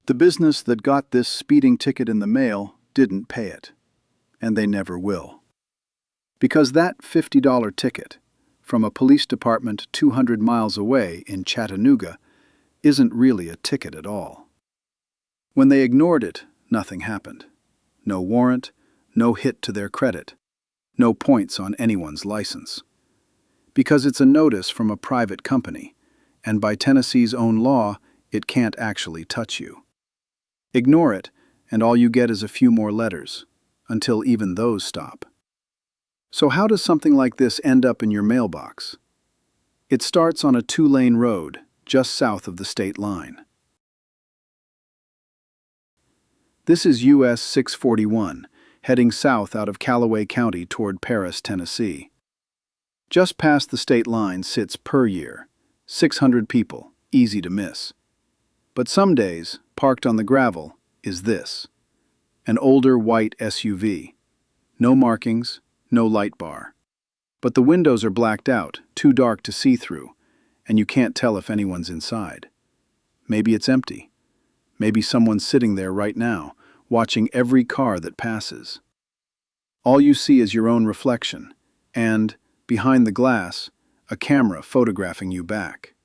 The business that got this speeding ticket in the mail didn't pay it, and they never will. Because that $50 ticket from a police department 200 miles away in Chattanooga isn't really a ticket at all. When they ignored it, nothing happened. No warrant, no hit to their credit, no points on anyone's license. Because it's a notice from a private company, and by Tennessee's own law, it can't actually touch you. Ignore it, and all you get is a few more letters, until even those stop. So how does something like this end up in your mailbox? It starts on a 2-lane road just south of the state line. This is US 641, heading south out of Callaway County toward Paris, Tennessee. Just past the state line sits Puryear, 600 people, easy to miss. But some days, parked on the gravel, is this: an older white SUV. No markings, no light bar. But the windows are blacked out, too dark to see through, and you can't tell if anyone's inside. Maybe it's empty. Maybe someone's sitting there right now, watching every car that passes. All you see is your own reflection, and, behind the glass, a camera photographing you back.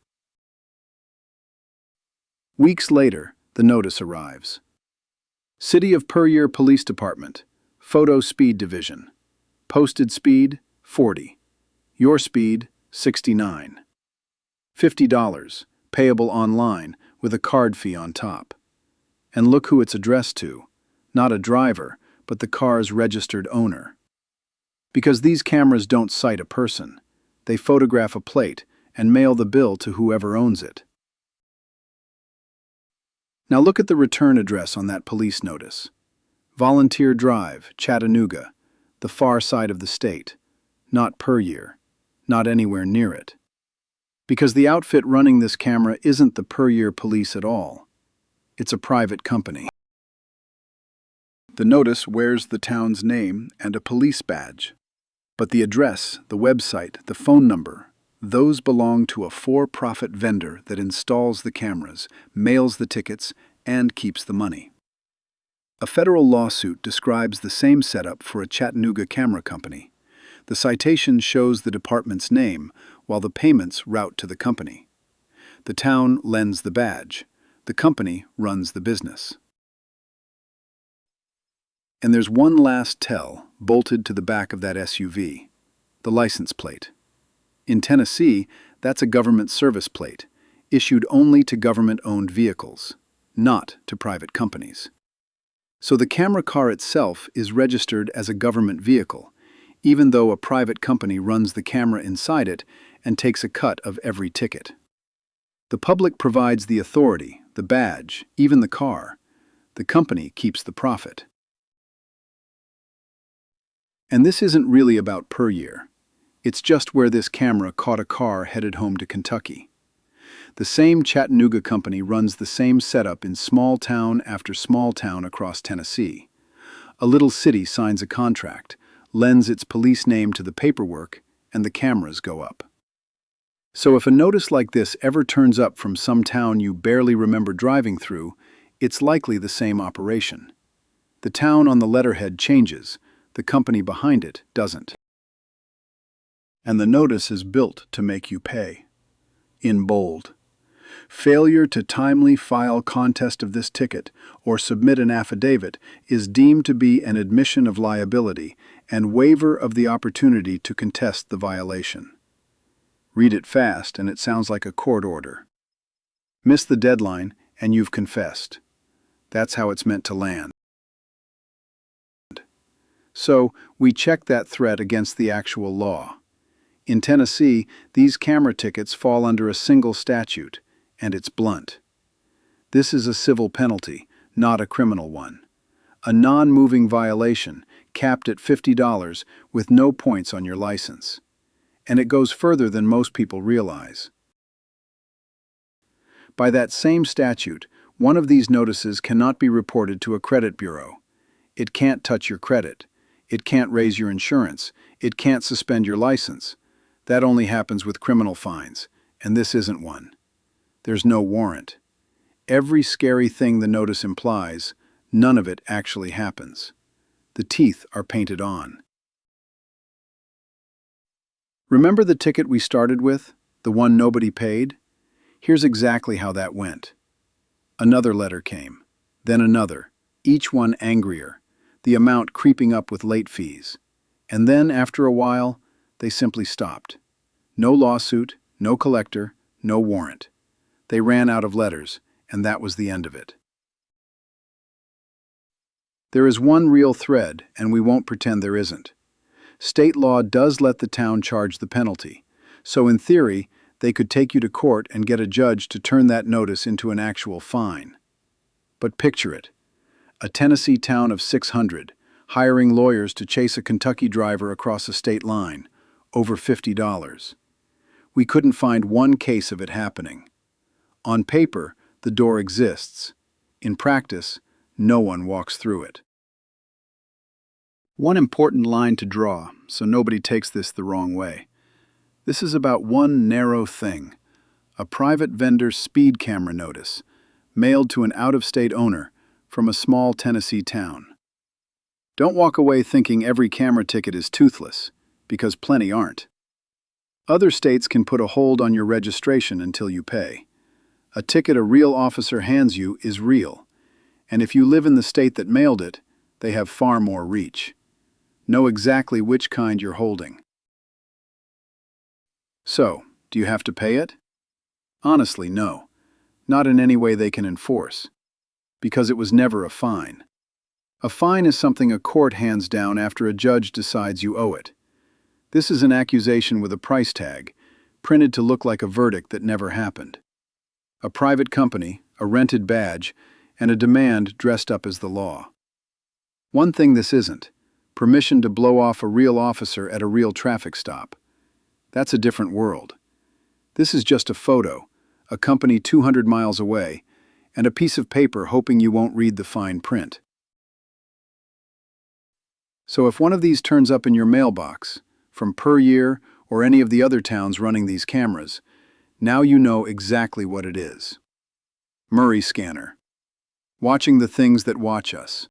Weeks later, the notice arrives. City of Puryear Police Department, Photo Speed Division. Posted speed, 40. Your speed, 69. $50, payable online, with a card fee on top. And look who it's addressed to. Not a driver, but the car's registered owner. Because these cameras don't cite a person. They photograph a plate and mail the bill to whoever owns it. Now look at the return address on that police notice. Volunteer Drive, Chattanooga, the far side of the state. Not Puryear, not anywhere near it. Because the outfit running this camera isn't the Puryear Police at all. It's a private company. The notice wears the town's name and a police badge. But the address, the website, the phone number, those belong to a for-profit vendor that installs the cameras, mails the tickets, and keeps the money. A federal lawsuit describes the same setup for a Chattanooga camera company. The citation shows the department's name, while the payments route to the company. The town lends the badge. The company runs the business. And there's one last tell bolted to the back of that SUV, the license plate. In Tennessee, that's a government service plate, issued only to government-owned vehicles, not to private companies. So the camera car itself is registered as a government vehicle, even though a private company runs the camera inside it and takes a cut of every ticket. The public provides the authority, the badge, even the car. The company keeps the profit. And this isn't really about Puryear. It's just where this camera caught a car headed home to Kentucky. The same Chattanooga company runs the same setup in small town after small town across Tennessee. A little city signs a contract, lends its police name to the paperwork, and the cameras go up. So if a notice like this ever turns up from some town you barely remember driving through, it's likely the same operation. The town on the letterhead changes, the company behind it doesn't. And the notice is built to make you pay. In bold. Failure to timely file contest of this ticket or submit an affidavit is deemed to be an admission of liability and waiver of the opportunity to contest the violation. Read it fast and it sounds like a court order. Miss the deadline and you've confessed. That's how it's meant to land. So, we check that threat against the actual law. In Tennessee, these camera tickets fall under a single statute, and it's blunt. This is a civil penalty, not a criminal one. A non-moving violation, capped at $50 with no points on your license. And it goes further than most people realize. By that same statute, one of these notices cannot be reported to a credit bureau. It can't touch your credit. It can't raise your insurance. It can't suspend your license. That only happens with criminal fines, and this isn't one. There's no warrant. Every scary thing the notice implies, none of it actually happens. The teeth are painted on. Remember the ticket we started with? The one nobody paid? Here's exactly how that went. Another letter came, then another, each one angrier, the amount creeping up with late fees. And then, after a while, they simply stopped. No lawsuit, no collector, no warrant. They ran out of letters, and that was the end of it. There is one real thread, and we won't pretend there isn't. State law does let the town charge the penalty, so in theory, they could take you to court and get a judge to turn that notice into an actual fine. But picture it. A Tennessee town of 600, hiring lawyers to chase a Kentucky driver across a state line, over $50. We couldn't find one case of it happening. On paper, the door exists. In practice, no one walks through it. One important line to draw, so nobody takes this the wrong way. This is about one narrow thing, a private vendor's speed camera notice, mailed to an out-of-state owner from a small Tennessee town. Don't walk away thinking every camera ticket is toothless, because plenty aren't. Other states can put a hold on your registration until you pay. A ticket a real officer hands you is real, and if you live in the state that mailed it, they have far more reach. Know exactly which kind you're holding. So, do you have to pay it? Honestly, no. Not in any way they can enforce. Because it was never a fine. A fine is something a court hands down after a judge decides you owe it. This is an accusation with a price tag, printed to look like a verdict that never happened. A private company, a rented badge, and a demand dressed up as the law. One thing this isn't: permission to blow off a real officer at a real traffic stop. That's a different world. This is just a photo, a company 200 miles away, and a piece of paper hoping you won't read the fine print. So if one of these turns up in your mailbox, from Per Year or any of the other towns running these cameras, now you know exactly what it is. Murray Scanner. Watching the things that watch us.